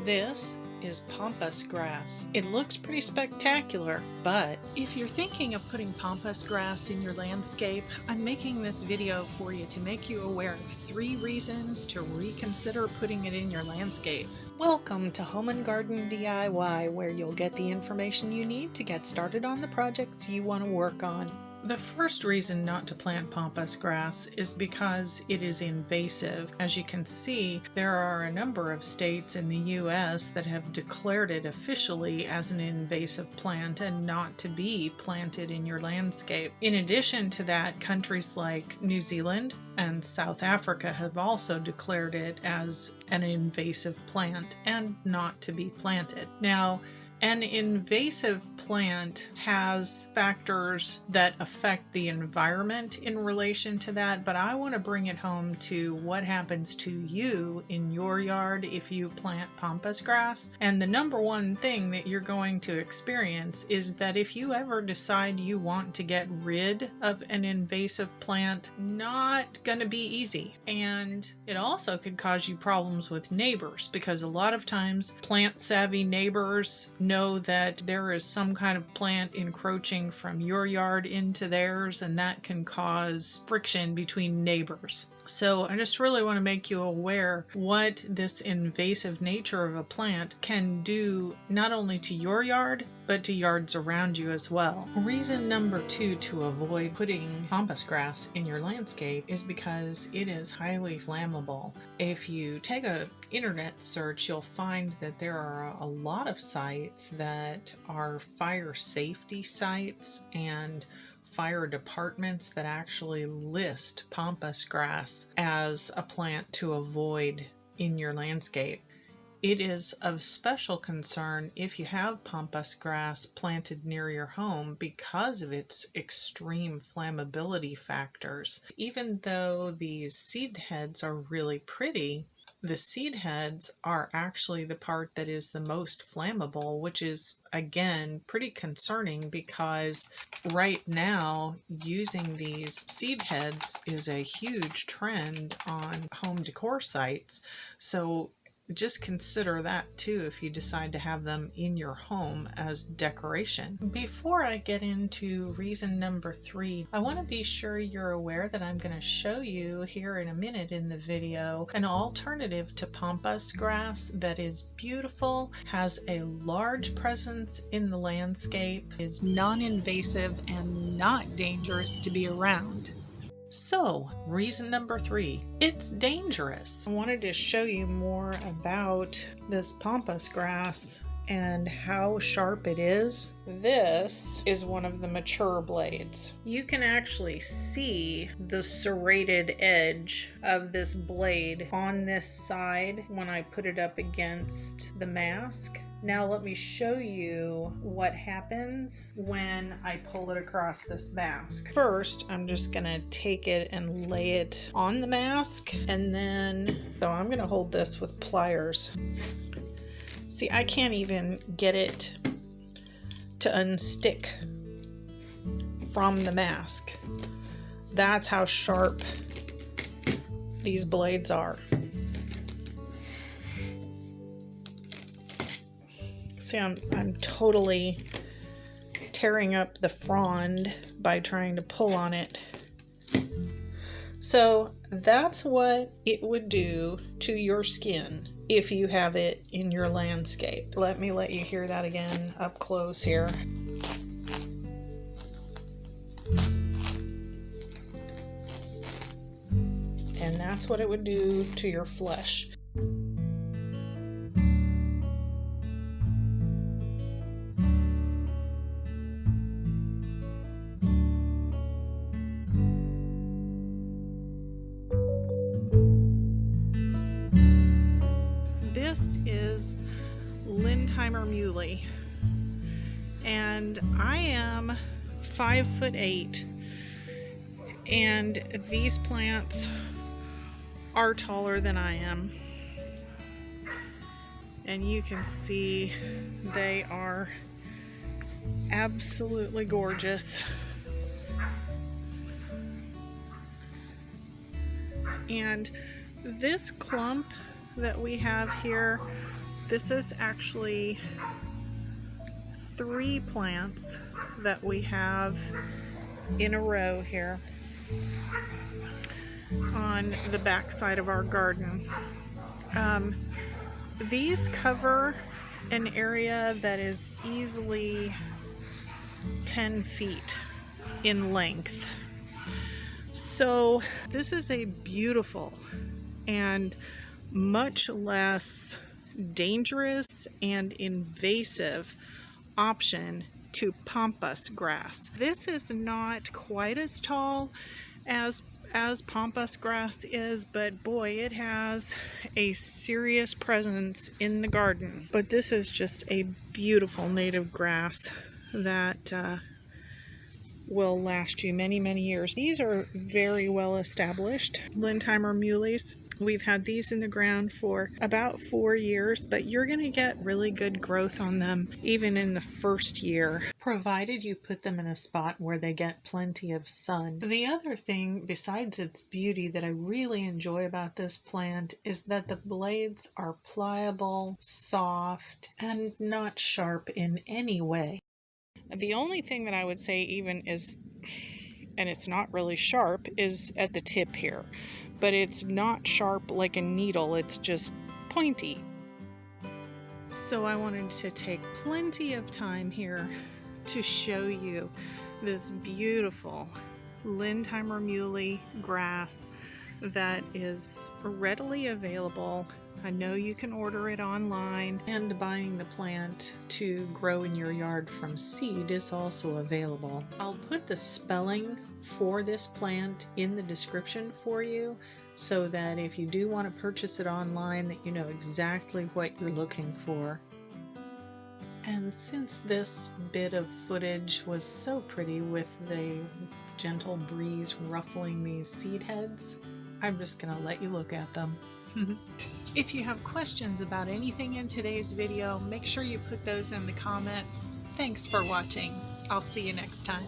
This is pampas grass. It looks pretty spectacular, but if you're thinking of putting pampas grass in your landscape, I'm making this video for you to make you aware of 3 reasons to reconsider putting it in your landscape. Welcome to Home and Garden DIY, where you'll get the information you need to get started on the projects you want to work on. The first reason not to plant pampas grass is because it is invasive. As you can see, there are a number of states in the US that have declared it officially as an invasive plant and not to be planted in your landscape. In addition to that, countries like New Zealand and South Africa have also declared it as an invasive plant and not to be planted. Now, an invasive plant has factors that affect the environment in relation to that, but I want to bring it home to what happens to you in your yard if you plant pampas grass. And the number one thing that you're going to experience is that if you ever decide you want to get rid of an invasive plant, not going to be easy. And it also could cause you problems with neighbors, because a lot of times plant savvy neighbors know that there is some kind of plant encroaching from your yard into theirs, and that can cause friction between neighbors. So I just really want to make you aware what this invasive nature of a plant can do, not only to your yard, but to yards around you as well. Reason number 2 to avoid putting pampas grass in your landscape is because it is highly flammable. If you take an internet search, you'll find that there are a lot of sites that are fire safety sites and fire departments that actually list pampas grass as a plant to avoid in your landscape. It is of special concern if you have pampas grass planted near your home because of its extreme flammability factors. Even though these seed heads are really pretty, the seed heads are actually the part that is the most flammable, which is, again, pretty concerning because right now using these seed heads is a huge trend on home decor sites. So just consider that too if you decide to have them in your home as decoration. Before I get into reason number 3, I want to be sure you're aware that I'm going to show you here in a minute in the video an alternative to pampas grass that is beautiful, has a large presence in the landscape, is non-invasive and not dangerous to be around. So, reason number 3, it's dangerous. I wanted to show you more about this pampas grass and how sharp it is. This is one of the mature blades. You can actually see the serrated edge of this blade on this side when I put it up against the mask. Now let me show you what happens when I pull it across this mask. First, I'm just gonna take it and lay it on the mask, and then, so I'm gonna hold this with pliers. See, I can't even get it to unstick from the mask. That's how sharp these blades are. See, I'm totally tearing up the frond by trying to pull on it. So that's what it would do to your skin if you have it in your landscape. Let me let you hear that again up close here. And that's what it would do to your flesh. This is Lindheimer Muhly, and I am 5'8", and these plants are taller than I am, and you can see they are absolutely gorgeous. And this clump that we have here This is actually 3 plants that we have in a row here on the back side of our garden. These cover an area that is easily 10 feet in length. So this is a beautiful and much less dangerous and invasive option to pampas grass. This is not quite as tall as pampas grass is, but boy, it has a serious presence in the garden. But this is just a beautiful native grass that will last you many, many years. These are very well established Lindheimer muleys. We've had these in the ground for about 4 years, but you're going to get really good growth on them even in the first year, provided you put them in a spot where they get plenty of sun. The other thing besides its beauty that I really enjoy about this plant is that the blades are pliable, soft, and not sharp in any way. The only thing that I would say even is, and it's not really sharp, is at the tip here. But it's not sharp like a needle, it's just pointy. So I wanted to take plenty of time here to show you this beautiful Lindheimer muley grass that is readily available. I know you can order it online, and buying the plant to grow in your yard from seed is also available. I'll put the spelling for this plant in the description for you, so that if you do want to purchase it online, that you know exactly what you're looking for. And since this bit of footage was so pretty with the gentle breeze ruffling these seed heads, I'm just gonna let you look at them. If you have questions about anything in today's video, make sure you put those in the comments. Thanks for watching. I'll see you next time.